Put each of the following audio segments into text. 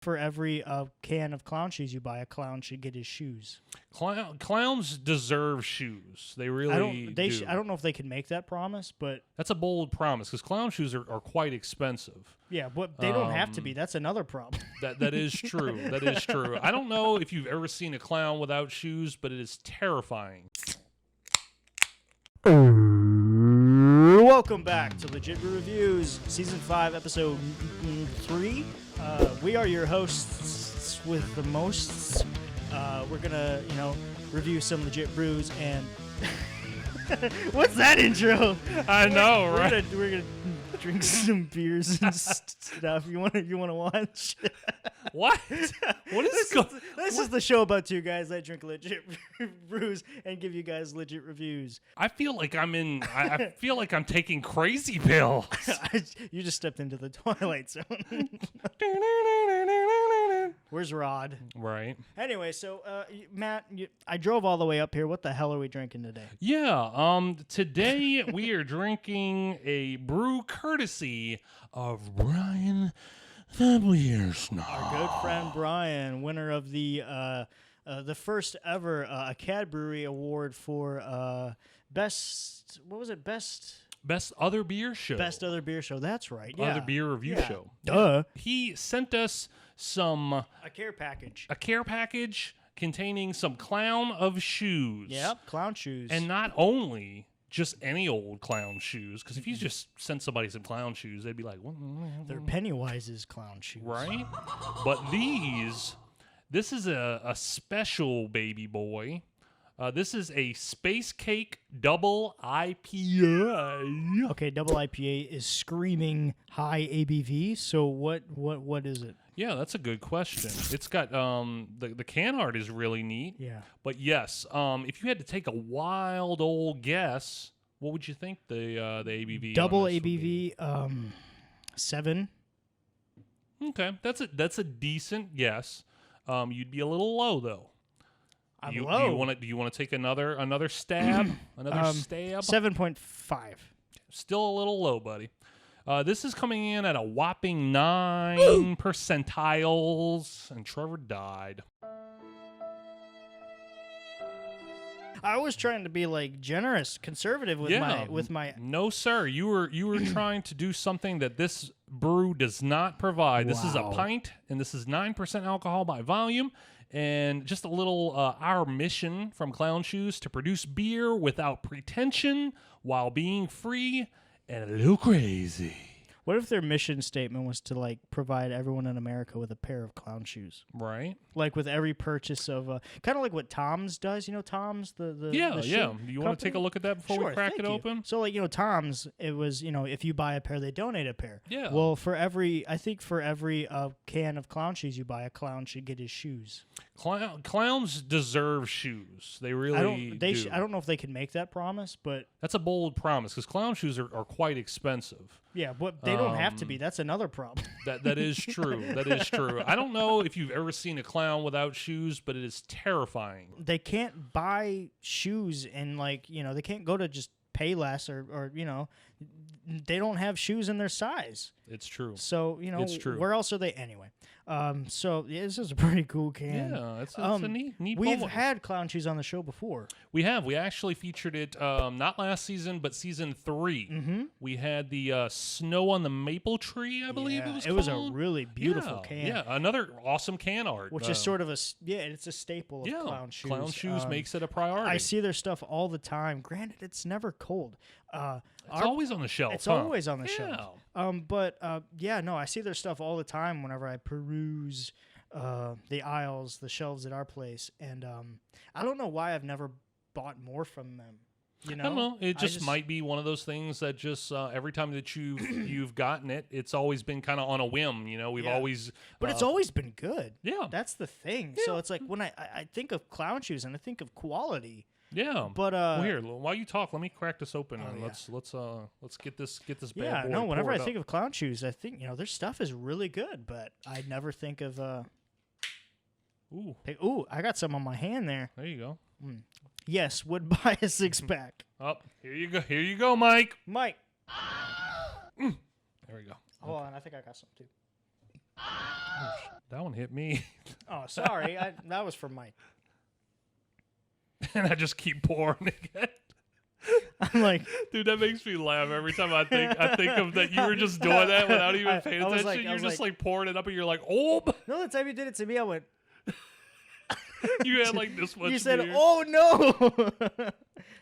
For every can of clown shoes you buy, a clown should get his shoes. Clowns deserve shoes. They really do. I don't know if they can make that promise, but that's a bold promise because clown shoes are quite expensive. Yeah, but they don't have to be. That's another problem. That is true. That is true. I don't know if you've ever seen a clown without shoes, but it is terrifying. Welcome back to Legit Reviews, Season 5, Episode 3. We are your hosts with the most. We're going to, review some legit brews and... What's that intro? I know, right? We're gonna drink some beers and stuff. You want to watch? What? What is this is the show about two guys that drink legit brews and give you guys legit reviews. I feel like I feel like I'm taking crazy pills. You just stepped into the Twilight Zone. Where's Rod? Right. Anyway, so Matt, I drove all the way up here. What the hell are we drinking today? Yeah. Today we are drinking a brew courtesy of Brian the Beer Snob. Our good friend Brian, winner of the first ever Acad Brewery Award for best. What was it? Best Other Beer Show. Best Other Beer Show. That's right. Yeah. Other Beer Review Show. Duh. He sent us a care package containing some clown of shoes. Yep, clown shoes. And not only just any old clown shoes, because if you just sent somebody some clown shoes, they'd be like, what? They're Pennywise's clown shoes. Right? But this is a special baby boy. This is a Space Cake Double IPA. Okay, Double IPA is screaming high ABV. So what is it? Yeah, that's a good question. It's got the can art is really neat. Yeah. But yes, if you had to take a wild old guess, what would you think the ABV? Double ABV 7. Okay, that's a decent guess. You'd be a little low though. I'm low. Do you want to take another stab? Another stab? 7.5. Still a little low, buddy. This is coming in at a whopping 9 percentiles, and Trevor died. I was trying to be like generous, conservative with my. No, sir. You were trying to do something that this brew does not provide. This is a pint, and this is 9% alcohol by volume. And just a little, our mission from Clown Shoes to produce beer without pretension while being free and a little crazy. What if their mission statement was to provide everyone in America with a pair of clown shoes? Right. Like with every purchase of kind of like what Tom's does. You know, Tom's the yeah. Do you want to take a look at that before we crack it open? So Tom's, it was if you buy a pair, they donate a pair. Yeah. Well, for every can of clown shoes you buy, a clown should get his shoes. Clowns deserve shoes. They really do. I don't know if they can make that promise, but that's a bold promise because clown shoes are quite expensive. Yeah, but they don't have to be. That's another problem. That is true. That is true. I don't know if you've ever seen a clown without shoes, but it is terrifying. They can't buy shoes and they can't go to just Payless or they don't have shoes in their size. It's true. So, it's true. Where else are they anyway? So this is a pretty cool can. Yeah, it's a neat We've bowl. had clown shoes on the show before. We have. We actually featured it not last season, but season 3. Mm-hmm. We had the Snow on the Maple Tree, I believe it was called. It was a really beautiful can. Yeah, another awesome can art. Which is sort of it's a staple of clown shoes. Clown shoes makes it a priority. I see their stuff all the time. Granted, it's never cold. It's always on the shelf. It's always on the shelf. Yeah. I see their stuff all the time whenever I peruse the aisles, the shelves at our place, and I don't know why I've never bought more from them. I don't know. It just might be one of those things that just every time that you've gotten it, it's always been kind of on a whim. We've always, but it's always been good. Yeah, that's the thing. Yeah. So it's like when I think of clown shoes and I think of quality. Yeah, but here, while you talk, let me crack this open and let's get this bad boy. Yeah, no. Whenever I think of clown shoes, I think their stuff is really good, but I never think of. Ooh, I got some on my hand there. There you go. Yes, would buy a 6-pack. Oh, here you go. Here you go, Mike. Mike. There we go. Hold on, I think I got some too. That one hit me. Oh, sorry. That was for Mike. And I just keep pouring again. I'm like, dude, that makes me laugh every time I think of that you were just doing that without even paying attention. You're just like pouring it up and you're like, oh. No, the time you did it to me, I went. You had like this much. You said, beer. oh no.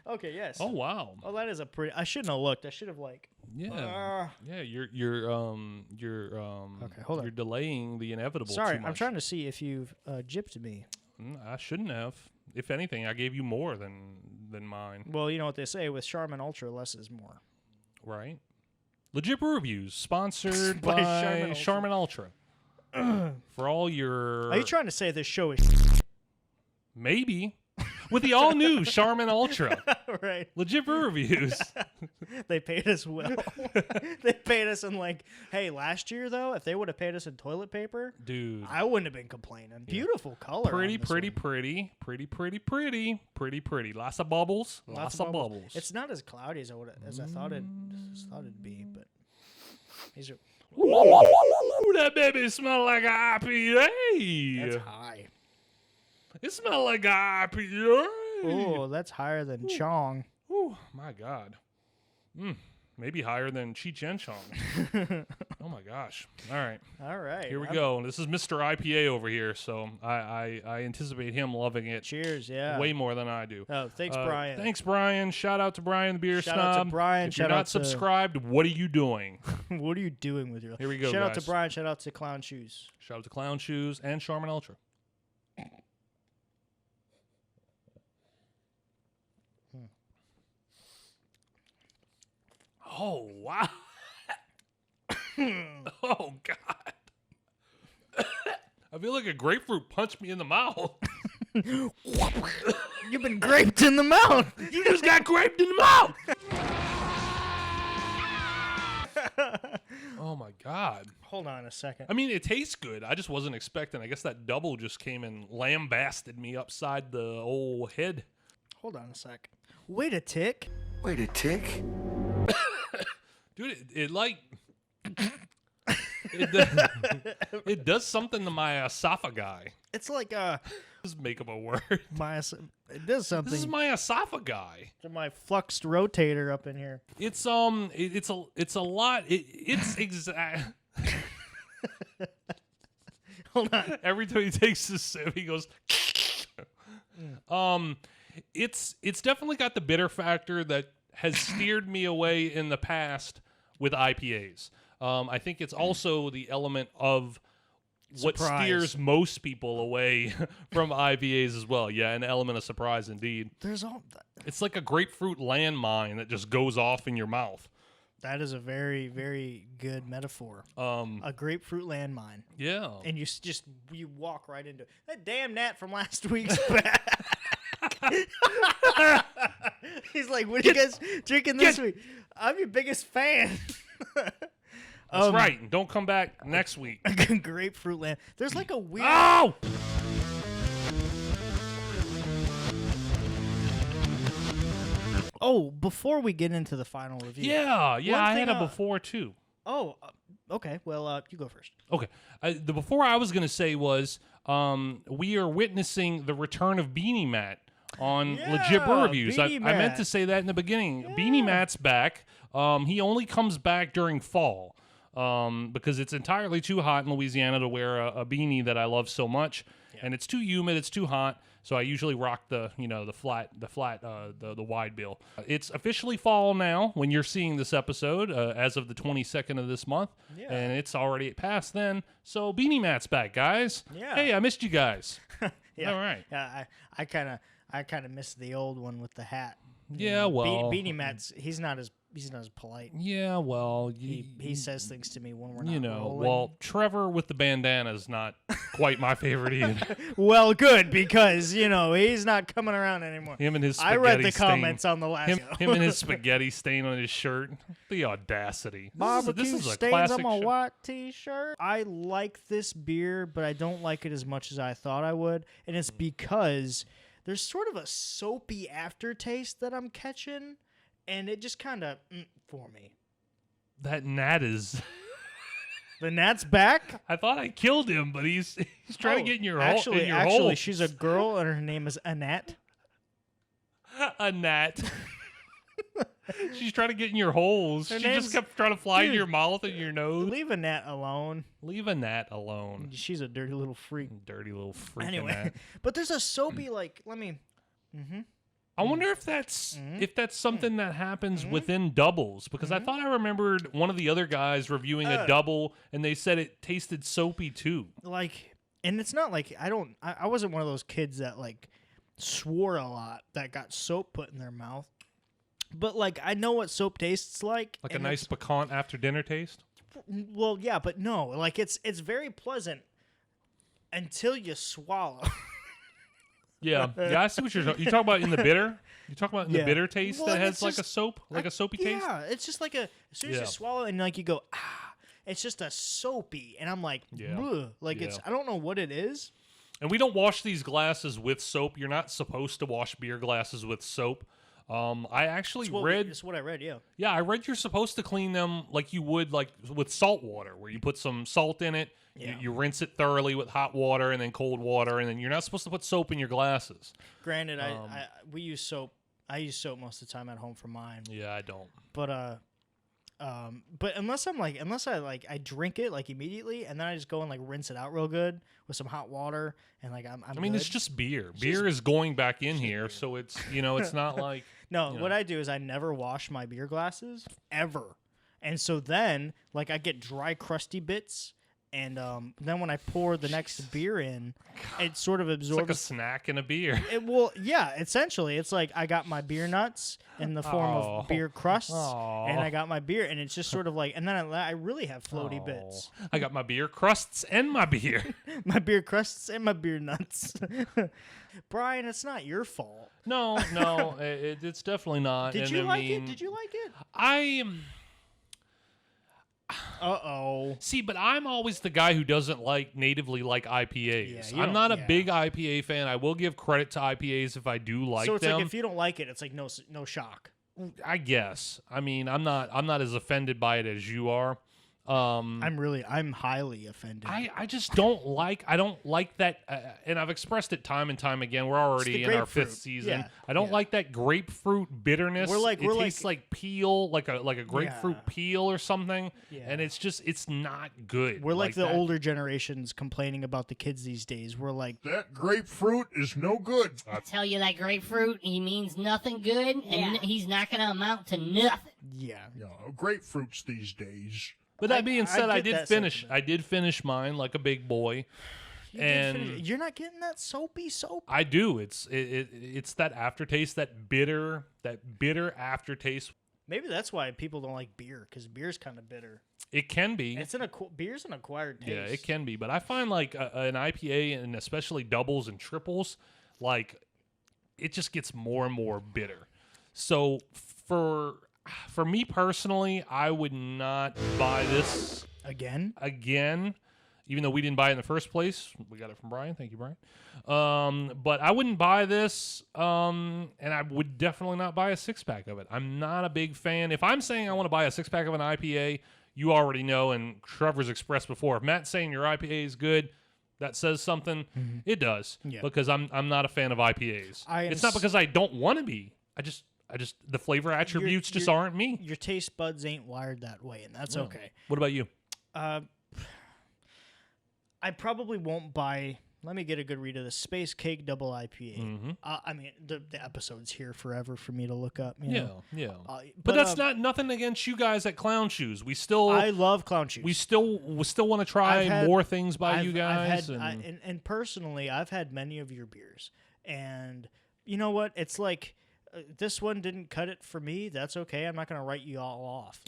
Okay, yes. Oh wow. Oh, that is a pretty. I shouldn't have looked. I should have like. Yeah. Yeah. You're Okay, hold on. You're delaying the inevitable. Sorry, too much. I'm trying to see if you've gypped me. I shouldn't have. If anything, I gave you more than mine. Well, you know what they say with Charmin Ultra, less is more. Right. Legit Brew Reviews, sponsored By by Charmin Charmin Ultra. For all your... Are you trying to say this show is Maybe. With the all-new Charmin Ultra. right? Legit Brew Reviews. They paid us well. They paid us in like, hey, last year though, if they would have paid us in toilet paper, dude, I wouldn't have been complaining. Beautiful color. Pretty. Lots of bubbles. Lots of bubbles. It's not as cloudy as I thought it'd be, but these are. Ooh, that baby smell like an IPA. That's high. It smells like an IPA. Oh, that's higher than Chong. Oh my God. Maybe higher than Cheech and Chong. Oh my gosh. All right. Here we go. This is Mr. IPA over here, so I anticipate him loving it. Cheers, yeah. Way more than I do. Oh, thanks, Brian. Thanks, Brian. Shout out to Brian the Beer Snob. Shout out to Brian. If you're not subscribed, what are you doing? What are you doing with your life? Here we go, Shout out guys. to Brian. Shout out to Clown Shoes. Shout out to Clown Shoes and Charmin Ultra. Oh, wow. Oh, God. I feel like a grapefruit punched me in the mouth. You've been graped in the mouth. You just got graped in the mouth. Oh, my God. Hold on a second. I mean, it tastes good. I just wasn't expecting. I guess that double just came and lambasted me upside the old head. Hold on a sec. Wait a tick. Wait a tick. Dude, it does something to my esophagi. It's like Just make up a word. it does something. This is my esophagi. to my fluxed rotator up in here. It's it's a lot. It's exact. Hold on. Every time he takes a sip, he goes. It's definitely got the bitter factor that has steered me away in the past with IPAs. I think it's also the element of what Surprise. steers most people away from IPAs as well. Yeah, an element of surprise indeed. There's all It's like a grapefruit landmine that just goes off in your mouth. that is a very, very good metaphor. A grapefruit landmine. Yeah. And you walk right into it. That damn gnat from last week's back. He's like, what are you guys drinking this week? I'm your biggest fan. That's right. And don't come back next week. Grapefruit land. There's like a weird. Oh! Oh, before we get into the final review. Yeah. One I thing, had a before too. Oh, okay. Well, you go first. Okay. The before I was going to say was we are witnessing the return of Beanie Matt on Legit Brew Reviews. I meant to say that in the beginning. Yeah. Beanie Matt's back. He only comes back during fall because it's entirely too hot in Louisiana to wear a beanie that I love so much. Yeah. And it's too humid. It's too hot. So I usually rock the wide bill. It's officially fall now when you're seeing this episode as of the 22nd of this month. Yeah. And it's already past then. So Beanie Matt's back, guys. Yeah. Hey, I missed you guys. Yeah. All right. Yeah, I kind of missed the old one with the hat. Yeah, well, Beanie Matt's he's not as polite. Yeah, well, he says things to me when we're not rolling. Well, Trevor with the bandana is not quite my favorite either. Well, good, because he's not coming around anymore. Him and his spaghetti I read the stain. comments on the last. Him and his spaghetti stain on his shirt. The audacity. Barbecue this is a stains classic on my show. white t-shirt. I like this beer, but I don't like it as much as I thought I would, and it's because there's sort of a soapy aftertaste that I'm catching, and it just kind of for me. That gnat is The gnat's back? I thought I killed him, but he's trying to get in your hole. Actually, she's a girl, and her name is Annette. A gnat. She's trying to get in your holes. She just kept trying to fly in your mouth and your nose. Leave a gnat alone. Leave a gnat alone. She's a dirty little freak. Dirty little freak. Anyway, but there's a soapy, like, let me... I wonder if that's something that happens within doubles, because I thought I remembered one of the other guys reviewing a double, and they said it tasted soapy too. Like, and it's not like I wasn't one of those kids that like swore a lot that got soap put in their mouth, but like I know what soap tastes like. Like a nice piquant after dinner taste. Well, yeah, but no, like it's very pleasant until you swallow. Yeah, I see what you're talking about in the bitter. You talk about in the bitter taste that has like a soap, like a soapy taste. Yeah, it's just like as soon as you swallow and like you go it's just a soapy, and I'm like, like it's I don't know what it is. And we don't wash these glasses with soap. You're not supposed to wash beer glasses with soap. I actually read. That's what I read. Yeah. Yeah, I read you're supposed to clean them like you would like with salt water, where you put some salt in it. Yeah. You rinse it thoroughly with hot water and then cold water, and then you're not supposed to put soap in your glasses. Granted, we use soap. I use soap most of the time at home for mine. Yeah, I don't. But unless I drink it like immediately, and then I just go and like rinse it out real good with some hot water, and like I mean, it's just beer. Beer is going back in here, so it's it's not like no. What I do is I never wash my beer glasses ever, and so then like I get dry, crusty bits. And then when I pour the next beer in, it sort of absorbs. It's like a snack in a beer. Essentially, it's like I got my beer nuts in the form of beer crusts, and I got my beer, and it's just sort of like, and then I really have floaty bits. I got my beer crusts and my beer. My beer crusts and my beer nuts. Brian, it's not your fault. No, it's definitely not. Did you like it? Did you like it? See, but I'm always the guy who doesn't natively like IPAs. Yeah, I'm not a big IPA fan. I will give credit to IPAs if I do like them. So it's like if you don't like it, it's like no shock. I guess. I mean, I'm not as offended by it as you are. I'm highly offended. I just don't like that, and I've expressed it time and time again. We're already in our 5th season. Yeah. I don't like that grapefruit bitterness. It tastes like peel, like a grapefruit peel or something, and it's not good. We're like the older generations complaining about the kids these days. We're like, that grapefruit is no good. I tell you, that grapefruit, he means nothing good, and he's not going to amount to nothing. Yeah, grapefruits these days. But that being said, I did finish mine like a big boy. You're not getting that soapy soap. I do. It's that aftertaste, that bitter aftertaste. Maybe that's why people don't like beer, because beer's kind of bitter. It can be. Beer's an acquired taste. Yeah, it can be. But I find like an IPA, and especially doubles and triples, like it just gets more and more bitter. So for me personally, I would not buy this again, even though we didn't buy it in the first place. We got it from Brian. Thank you, Brian. But I wouldn't buy this, and I would definitely not buy a 6-pack of it. I'm not a big fan. If I'm saying I want to buy a 6-pack of an IPA, you already know, and Trevor's expressed before, if Matt's saying your IPA is good, that says something. Mm-hmm. It does, because I'm not a fan of IPAs. It's not because I don't want to be. I just the flavor attributes just aren't me. Your taste buds ain't wired that way, and that's okay. What about you? I probably won't buy. Let me get a good read of the Space Cake Double IPA. Mm-hmm. I mean, the episode's here forever for me to look up. You know? But that's nothing against you guys at Clown Shoes. I love Clown Shoes. We still want to try more things by you guys. And personally, I've had many of your beers, and you know what? It's like. This one didn't cut it for me. That's okay. I'm not going to write you all off.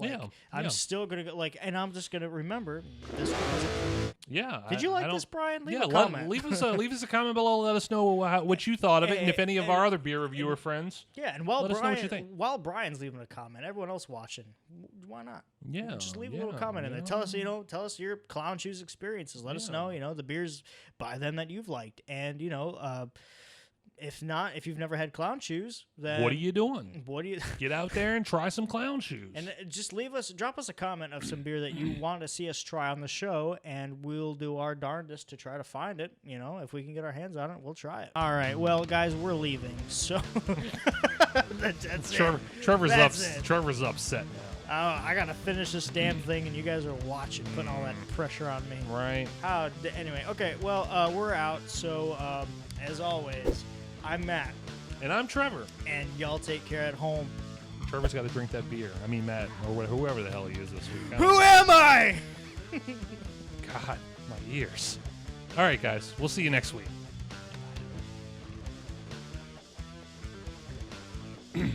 I'm still going to go and I'm just going to remember this one. Yeah. Did you like this, Brian? Leave a comment. Leave us a comment below. Let us know what you thought of it, and if any of our other beer reviewer friends. Yeah, and let us know what you think. While Brian's leaving a comment, everyone else watching, why not? Yeah. Just leave a little comment in there. Tell us your Clown Shoes experiences. Let us know, the beers by them that you've liked, and If not, if you've never had clown shoes, then What are you doing? What do you Get out there and try some clown shoes. And just drop us a comment of some beer that you want to see us try on the show, and we'll do our darndest to try to find it. You know, if we can get our hands on it, we'll try it. All right, well, guys, we're leaving, so that's it. Trevor's upset now. I gotta finish this damn thing, and you guys are watching, putting all that pressure on me. Right. Anyway, okay, well, we're out. So, as always, I'm Matt. And I'm Trevor. And y'all take care at home. Trevor's got to drink that beer. I mean, Matt, or whoever the hell he is this week. Who am I? God, my ears. All right, guys. We'll see you next week. Can't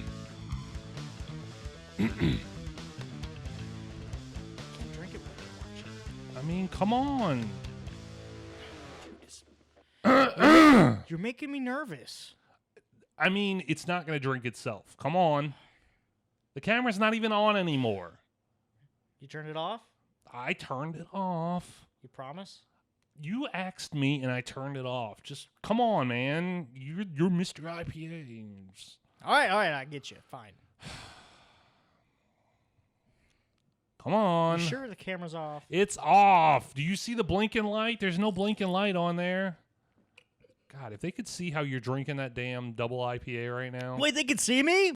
drink it while you're watching. I mean, come on. You're making me nervous. I mean, it's not going to drink itself. Come on. The camera's not even on anymore. You turned it off? I turned it off. You promise? You asked me, and I turned it off. Just come on, man. You're Mr. IPA. All right, I get you. Fine. Come on. You sure the camera's off? It's off. Do you see the blinking light? There's no blinking light on there. God, if they could see how you're drinking that damn double IPA right now. Wait, they can see me?